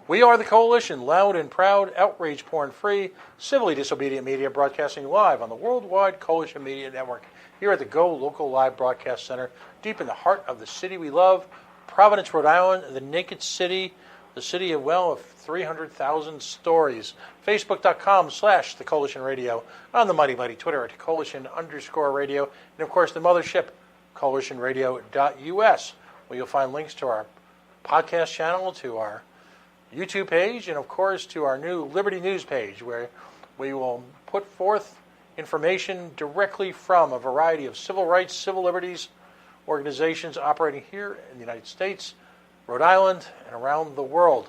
We are the Coalition, loud and proud, outrage porn-free, civilly disobedient media broadcasting live on the worldwide Coalition Media Network here at the Go Local Live Broadcast Center, deep in the heart of the city we love, Providence, Rhode Island, the naked city, the city of 300,000 stories. Facebook.com/The Coalition Radio, on the mighty Twitter at Coalition_radio, and of course the mothership, CoalitionRadio.us, where you'll find links to our podcast channel, to our YouTube page, and of course to our new Liberty News page, where we will put forth information directly from a variety of civil rights, civil liberties organizations operating here in the United States, Rhode Island, and around the world.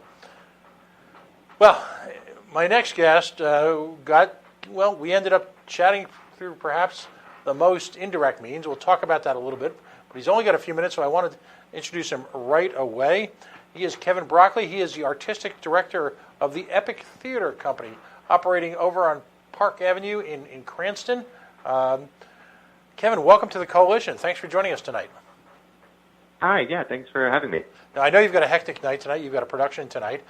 Well, my next guest we ended up chatting through perhaps the most indirect means. We'll talk about that a little bit, but he's only got a few minutes, so I wanted to introduce him right away. He is Kevin Broccoli. He is the artistic director of the Epic Theater Company, operating over on Park Avenue in Cranston. Kevin, welcome to the Coalition. Thanks for joining us tonight. Hi, yeah, thanks for having me. Now, I know you've got a hectic night tonight. You've got a production tonight.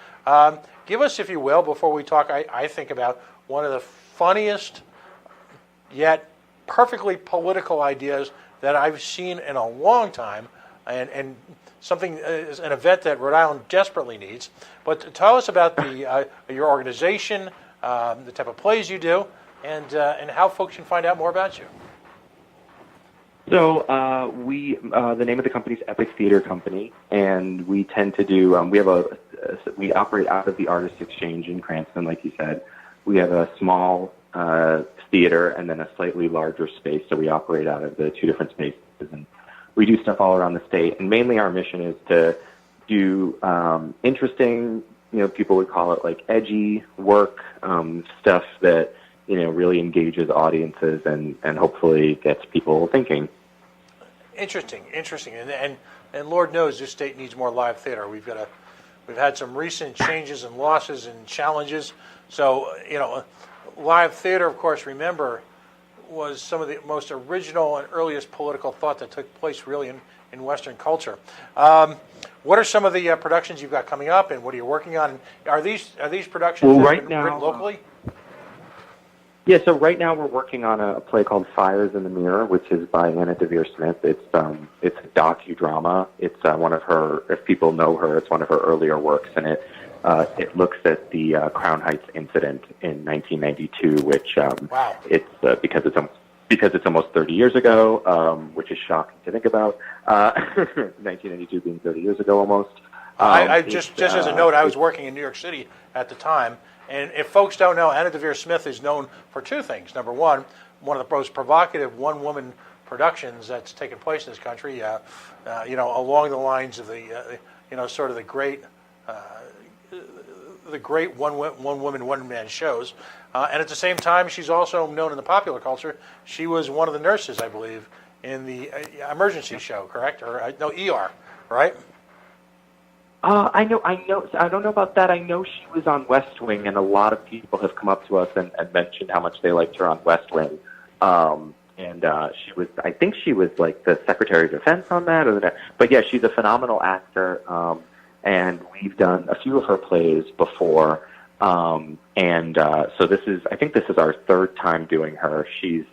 Give us, if you will, before we talk, I think about one of the funniest yet perfectly political ideas that I've seen in a long time, and something is an event that Rhode Island desperately needs. But tell us about your organization, the type of plays you do, and how folks can find out more about you. So the name of the company is Epic Theater Company, and we tend to do we operate out of the Artists Exchange in Cranston, like you said. We have a small theater and then a slightly larger space, so we operate out of the two different spaces, and we do stuff all around the state. And mainly our mission is to do interesting, people would call it like edgy work, stuff that really engages audiences and hopefully gets people thinking. Interesting, and Lord knows this state needs more live theater. We've had some recent changes and losses and challenges. So live theater, of course, remember, was some of the most original and earliest political thought that took place really in Western culture. What are some of the productions you've got coming up, and what are you working on? Are these productions written locally? Yeah, so right now we're working on a play called Fires in the Mirror, which is by Anna Devere Smith. It's a docudrama. It's one of her, if people know her, it's one of her earlier works, and it looks at the Crown Heights incident in 1992, which wow. It's because it's almost 30 years ago, which is shocking to think about. 1992 being 30 years ago almost. I just as a note, I was working in New York City at the time. And if folks don't know, Anna Devere Smith is known for two things. Number one of the most provocative one-woman productions that's taken place in this country, along the lines of sort of the great one-woman, one-man shows. And at the same time, she's also known in the popular culture. She was one of the nurses, I believe, in the emergency show, correct? Or ER, right? I know. I don't know about that. I know she was on West Wing, and a lot of people have come up to us and mentioned how much they liked her on West Wing. She was, I think she was like the Secretary of Defense on that. But yeah, she's a phenomenal actor, and we've done a few of her plays before. So I think this is our third time doing her. She's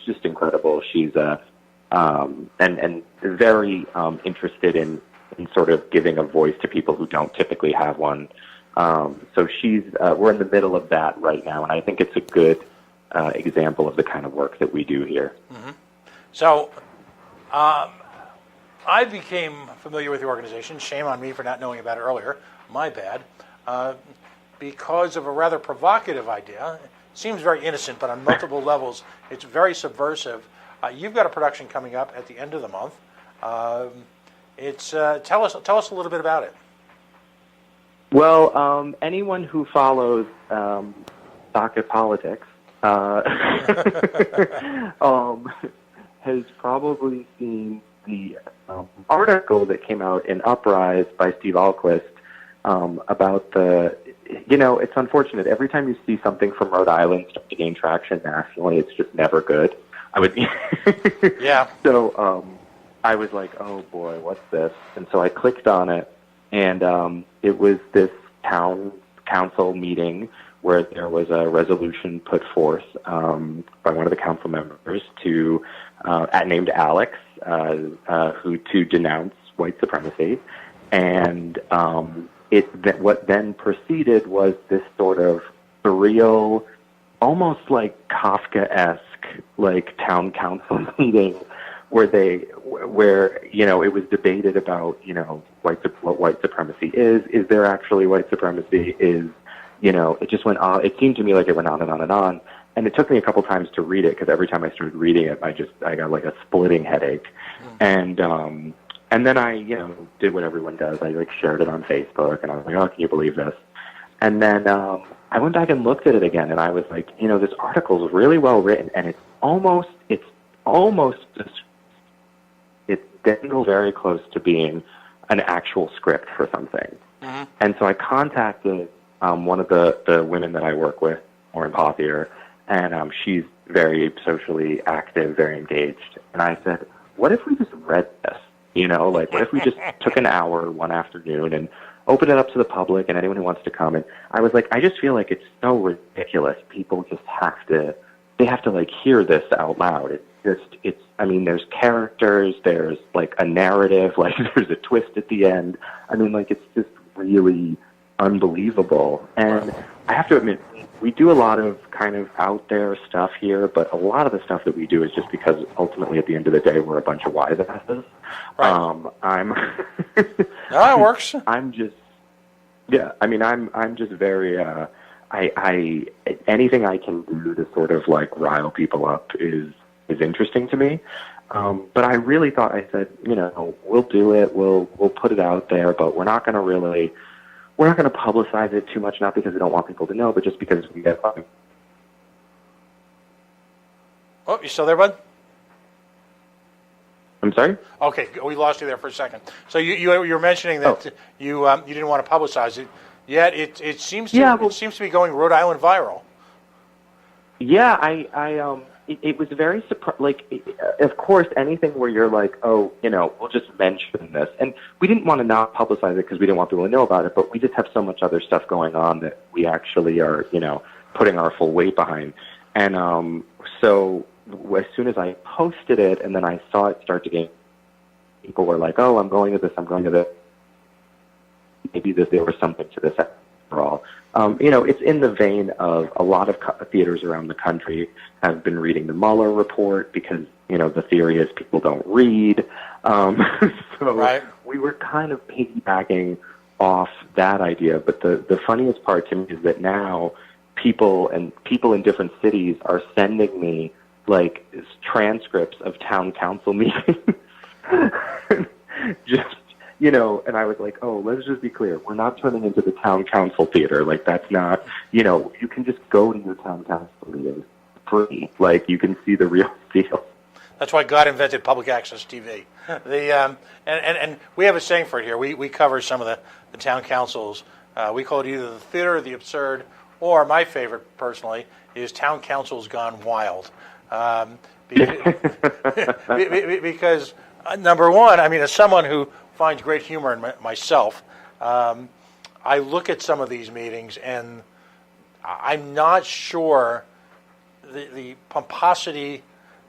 just incredible. She's and very interested in sort of giving a voice to people who don't typically have one. So we're in the middle of that right now, and I think it's a good example of the kind of work that we do here. Mm-hmm. So I became familiar with the organization. Shame on me for not knowing about it earlier. My bad. Because of a rather provocative idea. It seems very innocent, but on multiple levels, it's very subversive. You've got a production coming up at the end of the month. Tell us a little bit about it. Well, anyone who follows docket politics has probably seen the article that came out in Uprise by Steve Ahlquist about it's unfortunate. Every time you see something from Rhode Island start to gain traction nationally, it's just never good. Yeah. So I was like, oh boy, what's this? And so I clicked on it, and it was this town council meeting where there was a resolution put forth by one of the council members to named Alex, who to denounce white supremacy, and what then proceeded was this sort of surreal, almost like Kafka-esque, like town council meeting where it was debated about what white supremacy is. Is there actually white supremacy? It just went on. It seemed to me like it went on and on and on. And it took me a couple times to read it because every time I started reading it, I got like a splitting headache. And then I, did what everyone does. I shared it on Facebook, and I was like, oh, can you believe this? And then I went back and looked at it again, and I was like, this article is really well written, and it's getting very close to being an actual script for something. Mm-hmm. And so I contacted one of the women that I work with, Lauren Pothier, and she's very socially active, very engaged. And I said, what if we just read this? What if we just took an hour one afternoon and opened it up to the public and anyone who wants to come? And I was like, I just feel like it's so ridiculous. People just have to hear this out loud. There's characters, there's like a narrative, like there's a twist at the end. It's just really unbelievable. And I have to admit, we do a lot of kind of out there stuff here, but a lot of the stuff that we do is just because ultimately at the end of the day, we're a bunch of wise asses. Right. No, it works. I'm just very, I anything I can do to sort of like rile people up is interesting to me. But I really thought, I said, we'll do it. We'll put it out there, but we're not going to publicize it too much, not because we don't want people to know, but just because we get. Oh, you still there, bud? I'm sorry? Okay, we lost you there for a second. So you were mentioning that you didn't want to publicize it, yet it seems to be going Rhode Island viral. Yeah, it was very of course, anything where you're like, we'll just mention this. And we didn't want to not publicize it because we didn't want people to know about it, but we just have so much other stuff going on that we actually are, putting our full weight behind. And so as soon as I posted it and then I saw it start to get, people were like, oh, I'm going to this, I'm going to this. Maybe there was something to this after all. It's in the vein of a lot of theaters around the country have been reading the Mueller report because, the theory is people don't read. Right. We were kind of piggybacking off that idea. But the funniest part to me is that now people in different cities are sending me like transcripts of town council meetings. Just, and I was like, oh, let's just be clear. We're not turning into the town council theater. Like, that's not, you can just go to your town council meetings free. Like, you can see the real deal. That's why God invented public access TV. And we have a saying for it here. We cover some of the town councils. We call it either the theater of the absurd, or my favorite, personally, is town councils gone wild. Because number one, as someone who finds great humor in myself, I look at some of these meetings and I'm not sure the pomposity,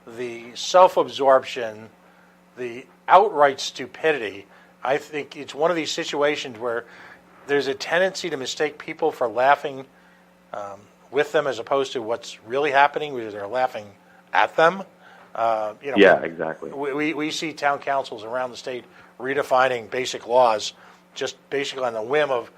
the self-absorption, the outright stupidity. I think it's one of these situations where there's a tendency to mistake people for laughing with them as opposed to what's really happening, because they're laughing at them. Yeah, exactly. We see town councils around the state redefining basic laws just basically on the whim of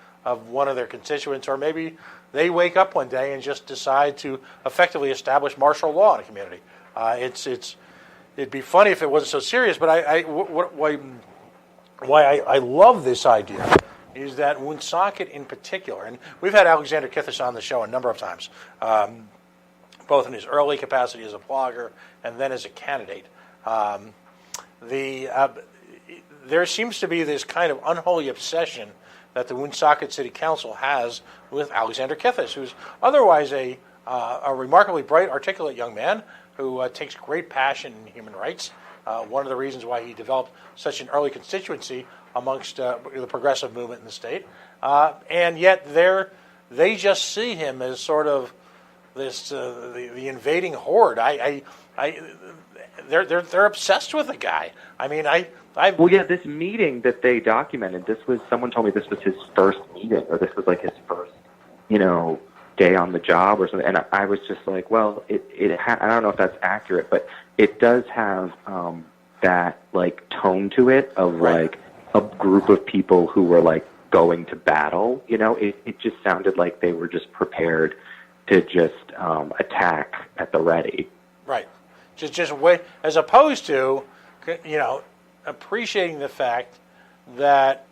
one of their constituents, or maybe they wake up one day and just decide to effectively establish martial law in a community. It'd be funny if it wasn't so serious, but why I love this idea is that Woonsocket in particular, and we've had Alexander Kithis on the show a number of times, both in his early capacity as a blogger and then as a candidate. There seems to be this kind of unholy obsession that the Woonsocket City Council has with Alexander Kithis, who's otherwise a remarkably bright, articulate young man who takes great passion in human rights. One of the reasons why he developed such an early constituency amongst the progressive movement in the state. and yet they just see him as sort of this the invading horde. They're obsessed with the guy. I mean, Well, yeah, this meeting that they documented, someone told me this was his first meeting, or this was like his first, day on the job or something. And I was just like, well, I don't know if that's accurate, but it does have that like tone to it of like a group of people who were like going to battle. It just sounded like they were just prepared to just attack at the ready. Right. Just wait, as opposed to, appreciating the fact that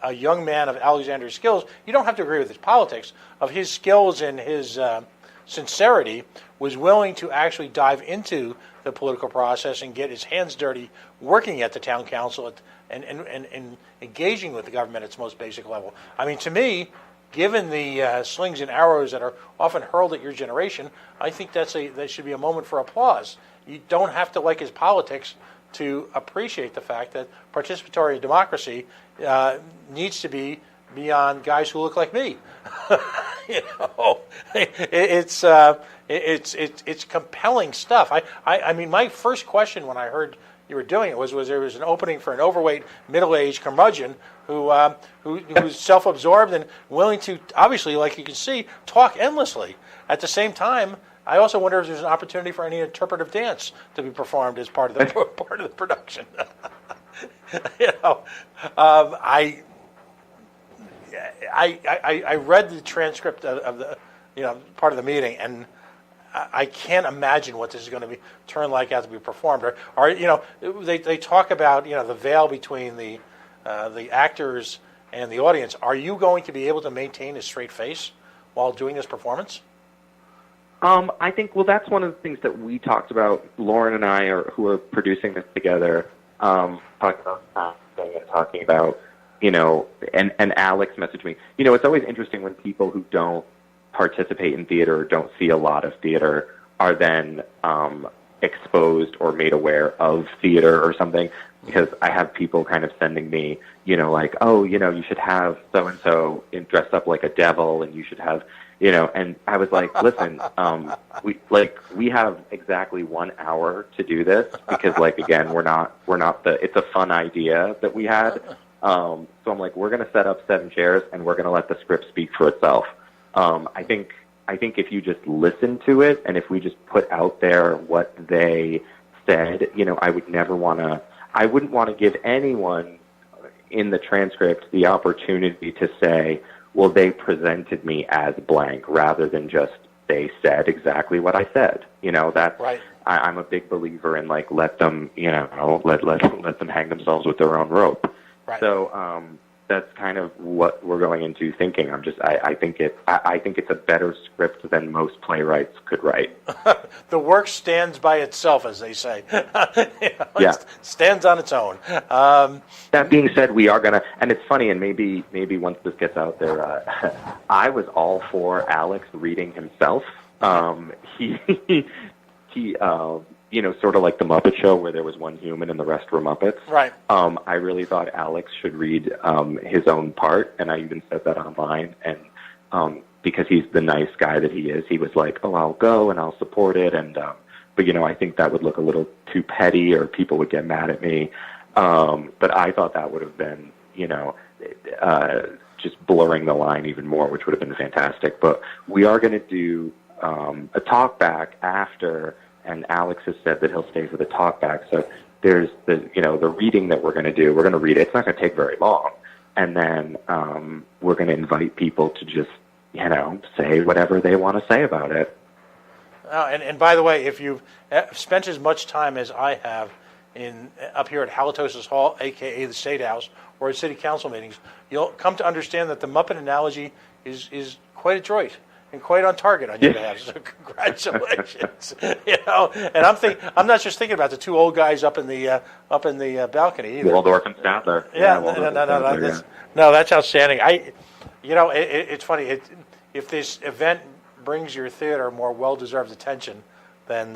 a young man of Alexander's skills, you don't have to agree with his politics, of his skills and his sincerity, was willing to actually dive into the political process and get his hands dirty working at the town council and engaging with the government at its most basic level. I mean, to me, given the slings and arrows that are often hurled at your generation, I think that should be a moment for applause. You don't have to like his politics to appreciate the fact that participatory democracy needs to be beyond guys who look like me. It's compelling stuff. I mean, my first question when I heard you were doing it was there was an opening for an overweight, middle-aged curmudgeon who's self-absorbed and willing to, obviously, like you can see, talk endlessly. At the same time, I also wonder if there's an opportunity for any interpretive dance to be performed as part of the production. I read the transcript of the part of the meeting, and I can't imagine what this is going to turn like as to be performed. Or they talk about the veil between the actors and the audience. Are you going to be able to maintain a straight face while doing this performance? I think, that's one of the things that we talked about, Lauren and I, who are producing this together, talking about, and Alex messaged me. It's always interesting when people who don't participate in theater or don't see a lot of theater are then exposed or made aware of theater or something, because I have people kind of sending me, like, oh, you should have so-and-so dressed up like a devil, and you should have, and I was like, listen, we have exactly 1 hour to do this, because again, it's a fun idea that we had. So I'm like, we're going to set up 7 chairs and we're going to let the script speak for itself. I think if you just listen to it, and if we just put out there what they said, I wouldn't want to give anyone in the transcript the opportunity to say, well, they presented me as blank, rather than just they said exactly what I said. That's right. I'm a big believer in let them, let them hang themselves with their own rope. Right. So that's kind of what we're going into thinking. I think it's a better script than most playwrights could write. The work stands by itself, as they say. Yeah. It stands on its own. That being said, we are gonna, and it's funny, and maybe once this gets out there, I was all for Alex reading himself. He sort of like the Muppet Show, where there was one human and the rest were Muppets. Right. I really thought Alex should read his own part, and I even said that online. And because he's the nice guy that he is, he was like, "Oh, I'll go and I'll support it." And but I think that would look a little too petty, or people would get mad at me. But I thought that would have been, just blurring the line even more, which would have been fantastic. But we are going to do a talk back after. And Alex has said that he'll stay for the talk back. So there's the reading that we're going to do. We're going to read it. It's not going to take very long. And then we're going to invite people to just, say whatever they want to say about it. And by the way, if you've spent as much time as I have up here at Halitosis Hall, a.k.a. the State House, or at city council meetings, you'll come to understand that the Muppet analogy is quite adroit and quite on target on your behalf. So congratulations. And I'm not just thinking about the 2 old guys up in the balcony either. Waldorf and Statler. Yeah, no, that's outstanding. It's funny. If this event brings your theater more well-deserved attention, then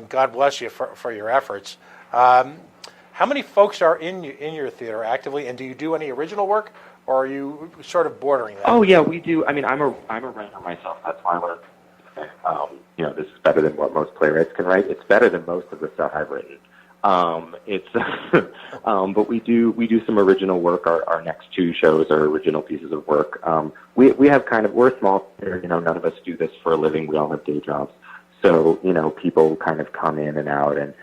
God bless you for your efforts. How many folks are in your theater actively, and do you do any original work, or are you sort of bordering that? Oh yeah, we do. I mean, I'm a writer myself. That's why this is better than what most playwrights can write. It's better than most of the stuff I've written. But we do some original work. Our next two shows are original pieces of work. We have we're a small theater. None of us do this for a living. We all have day jobs. So, people kind of come in and out, and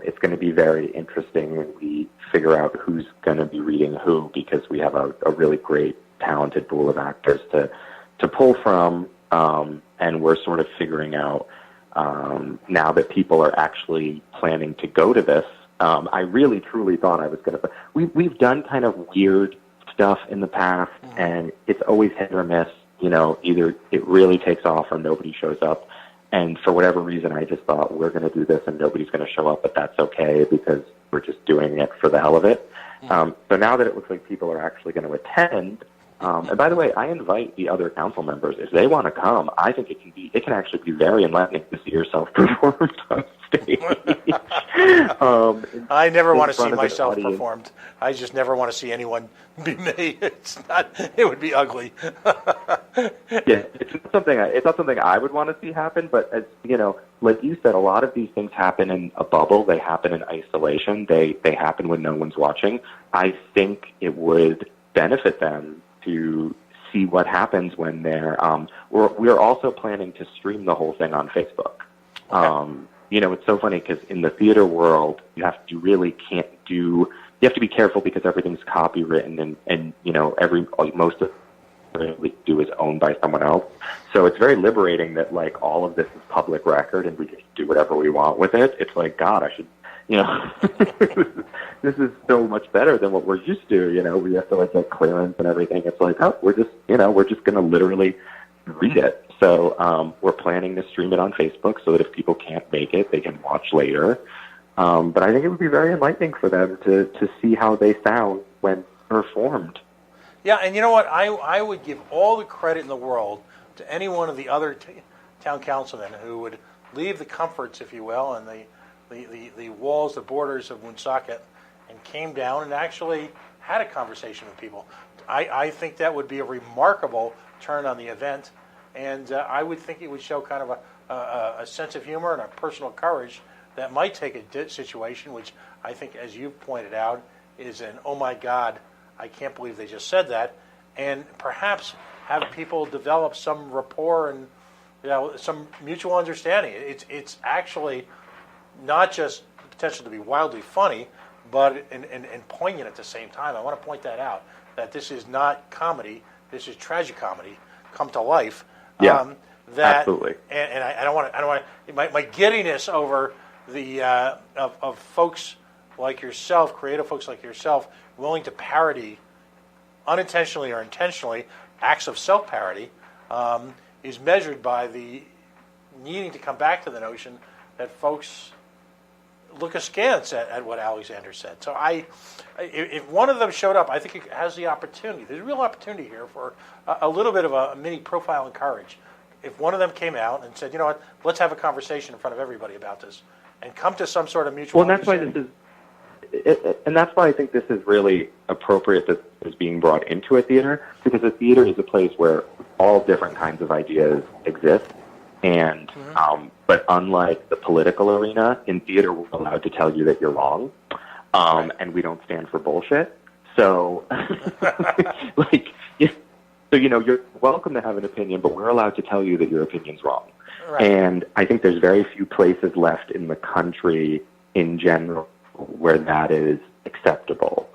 it's going to be very interesting when we figure out who's going to be reading who, because we have a really great, talented pool of actors to pull from, and we're sort of figuring out now that people are actually planning to go to this. I really, truly thought I was going to. We've done kind of weird stuff in the past, and it's always hit or miss. Either it really takes off or nobody shows up. And for whatever reason, I just thought we're going to do this and nobody's going to show up, but that's okay because we're just doing it for the hell of it. So now that it looks like people are actually going to attend, and by the way, I invite the other council members if they want to come. I think it can actually be very enlightening to see yourself performed on stage. I never want to see myself performed. I just never want to see anyone be me. It would be ugly. Yeah, it's not something I would want to see happen. But as like you said, a lot of these things happen in a bubble. They happen in isolation. They happen when no one's watching. I think it would benefit them to see what happens when they're. We're also planning to stream the whole thing on Facebook. Okay. It's so funny because in the theater world, you have to be careful because everything's copywritten and most of it we do is owned by someone else. So it's very liberating that like all of this is public record and we just do whatever we want with it. It's like, God, I should, this is so much better than what we're used to. We have to like get clearance and everything. It's like, oh, we're just going to literally read it. So we're planning to stream it on Facebook so that if people can't make it, they can watch later. But I think it would be very enlightening for them to see how they sound when performed. Yeah, and you know what? I would give all the credit in the world to any one of the other town councilmen who would leave the comforts, if you will, and the walls, the borders of Woonsocket, and came down and actually had a conversation with people. I think that would be a remarkable turn on the event, and I would think it would show kind of a sense of humor and a personal courage that might take a situation, which I think, as you pointed out, is an, oh my God, I can't believe they just said that, and perhaps have people develop some rapport and some mutual understanding. It's actually not just potential to be wildly funny, but and poignant at the same time. I want to point that out, that this is not comedy, this is tragicomedy come to life. Yeah, absolutely. And I don't want to. My giddiness over the of folks like yourself, creative folks like yourself, willing to parody, unintentionally or intentionally, acts of self-parody, is measured by the needing to come back to the notion that folks look askance at what Alexander said. So if one of them showed up, I think it has the opportunity. There's a real opportunity here for a little bit of a mini profile in courage. If one of them came out and said, you know what, let's have a conversation in front of everybody about this, and come to some sort of mutual understanding. And that's why I think this is really appropriate that is being brought into a theater, because a theater is a place where all different kinds of ideas exist. And but unlike the political arena, in theater we're allowed to tell you that you're wrong, and we don't stand for bullshit. So, you're welcome to have an opinion, but we're allowed to tell you that your opinion's wrong. Right. And I think there's very few places left in the country in general where that is acceptable,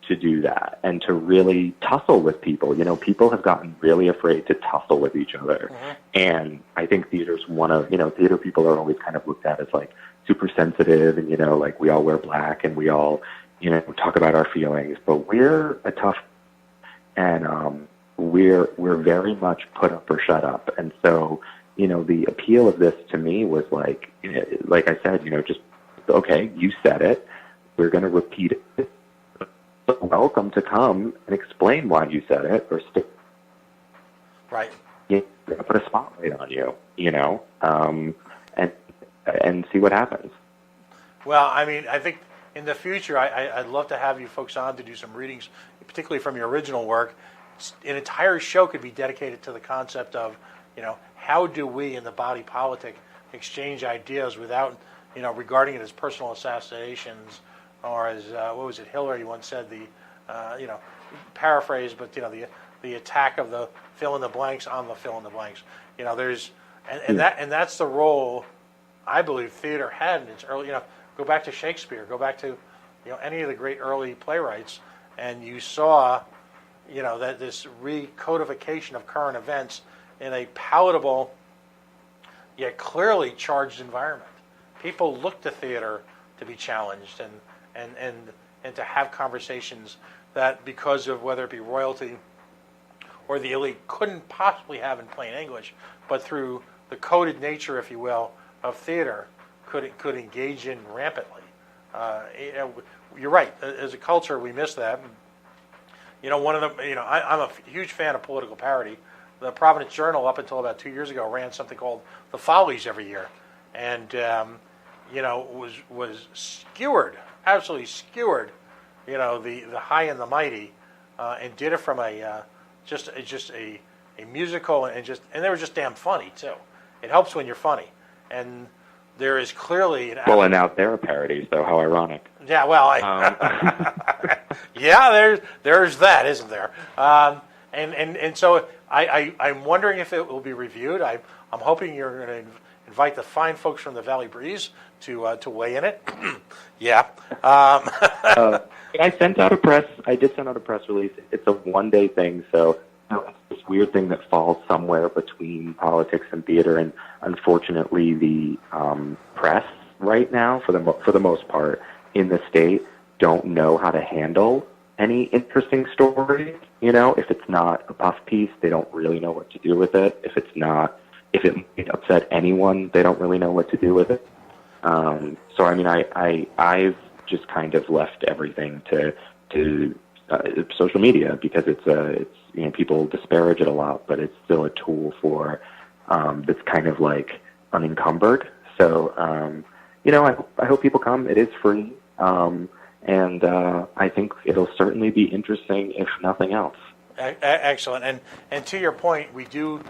to do that and to really tussle with people. People have gotten really afraid to tussle with each other. And I think theater's theater people are always kind of looked at as like super sensitive and, like we all wear black and we all, talk about our feelings, but we're a tough, and we're very much put up or shut up. And so, the appeal of this to me was like I said, just, okay, you said it, we're going to repeat it. Welcome to come and explain why you said it, or right. Put a spotlight on you, and see what happens. Well, I mean, I think in the future, I'd love to have you folks on to do some readings, particularly from your original work. An entire show could be dedicated to the concept of, how do we in the body politic exchange ideas without, regarding it as personal assassinations or as, what was it, Hillary once said, paraphrase, but, the attack of the fill in the blanks on the fill in the blanks. That's the role I believe theater had in its early, go back to Shakespeare, go back to, any of the great early playwrights, and you saw, that this recodification of current events in a palatable yet clearly charged environment. People look to theater to be challenged and to have conversations that, because of whether it be royalty or the elite, couldn't possibly have in plain English, but through the coded nature, if you will, of theater, could engage in rampantly. You're right. As a culture, we miss that. One of the, I'm a huge fan of political parody. The Providence Journal, up until about 2 years ago, ran something called The Follies every year, and was skewered, absolutely skewered, the high and the mighty, and did it from just a musical and they were just damn funny too. It helps when you're funny, and there is clearly and now they're a parody, so how ironic. Yeah, well, yeah, there's that, isn't there? And so I'm wondering if it will be reviewed. I'm hoping you're going to invite the fine folks from the Valley Breeze to weigh in it. Yeah. I did send out a press release. It's a one-day thing, so it's this weird thing that falls somewhere between politics and theater, and unfortunately the press right now, for the most part, in the state, don't know how to handle any interesting story. If it's not a puff piece, they don't really know what to do with it. If it might upset anyone, they don't really know what to do with it. So I mean, I've just kind of left everything to social media, because it's people disparage it a lot, but it's still a tool for that's kind of like unencumbered. So I hope people come. It is free. And I think it'll certainly be interesting, if nothing else. Excellent. And to your point, we do.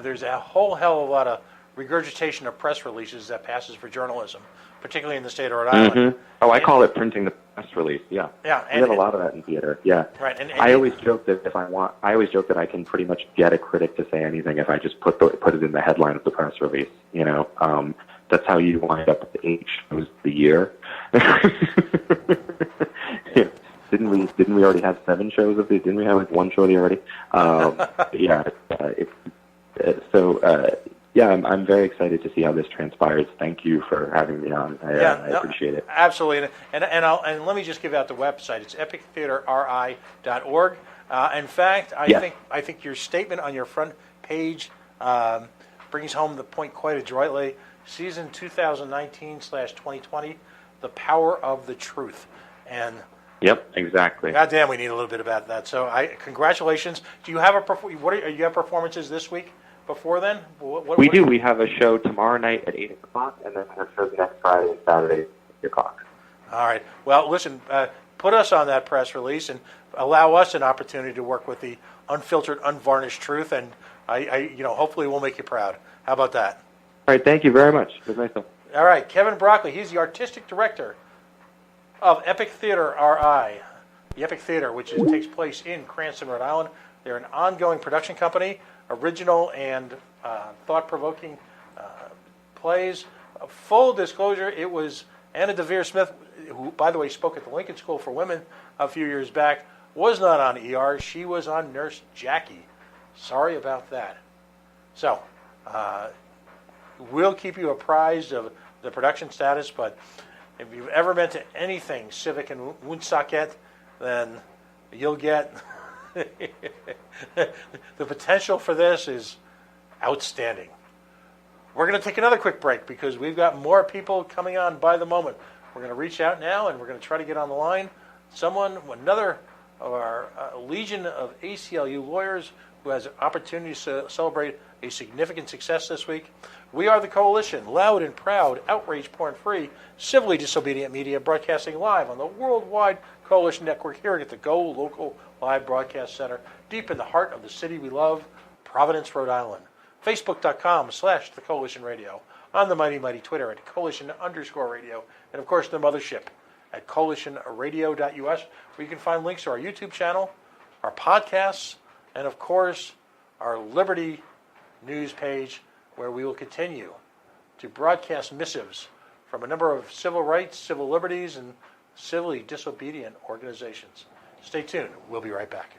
There's a whole hell of a lot of regurgitation of press releases that passes for journalism, particularly in the state of Rhode Island. Mm-hmm. Oh, I call it printing the press release. Yeah. Yeah. We have a lot of that in theater. Yeah. Right. And I always joke that I always joke that I can pretty much get a critic to say anything if I just put it in the headline of the press release. That's how you wind up with the 8 shows of the year. Yeah. Didn't we already have 7 shows of the? Didn't we have like 1 show of the already? Yeah. I'm very excited to see how this transpires. Thank you for having me on. I appreciate it. Absolutely. And let me just give out the website. It's epictheaterri.org. In fact, I think your statement on your front page brings home the point quite adroitly. Season 2019/2020, The Power of the Truth. And yep, exactly. goddamn, we need a little bit about that. So, congratulations. Do you have you have performances this week? Before then, we do. We have a show tomorrow night at 8:00, and then we have shows next Friday and Saturday at 8:00. All right. Well, listen. Put us on that press release and allow us an opportunity to work with the unfiltered, unvarnished truth, and hopefully we'll make you proud. How about that? All right, thank you very much. It was nice to... All right, Kevin Broccoli, he's the artistic director of Epic Theater RI. The Epic Theater, which takes place in Cranston, Rhode Island. They're an ongoing production company, original and thought-provoking plays. Full disclosure, it was Anna DeVere Smith, who, by the way, spoke at the Lincoln School for Women a few years back, was not on ER. She was on Nurse Jackie. Sorry about that. So, we'll keep you apprised of the production status, but if you've ever been to anything civic in Woonsocket, then you'll get the potential for this is outstanding. We're going to take another quick break because we've got more people coming on by the moment. We're going to reach out now and we're going to try to get on the line another of our legion of ACLU lawyers who has an opportunity to celebrate a significant success this week. We are the Coalition, loud and proud, outrage porn-free, civilly disobedient media broadcasting live on the worldwide Coalition Network here at the Go Local Live Broadcast Center, deep in the heart of the city we love, Providence, Rhode Island. Facebook.com/The Coalition Radio. On the mighty Twitter at Coalition_radio. And of course the mothership at coalitionradio.us, where you can find links to our YouTube channel, our podcasts, and of course our Liberty News page, where we will continue to broadcast missives from a number of civil rights, civil liberties, and civilly disobedient organizations. Stay tuned. We'll be right back.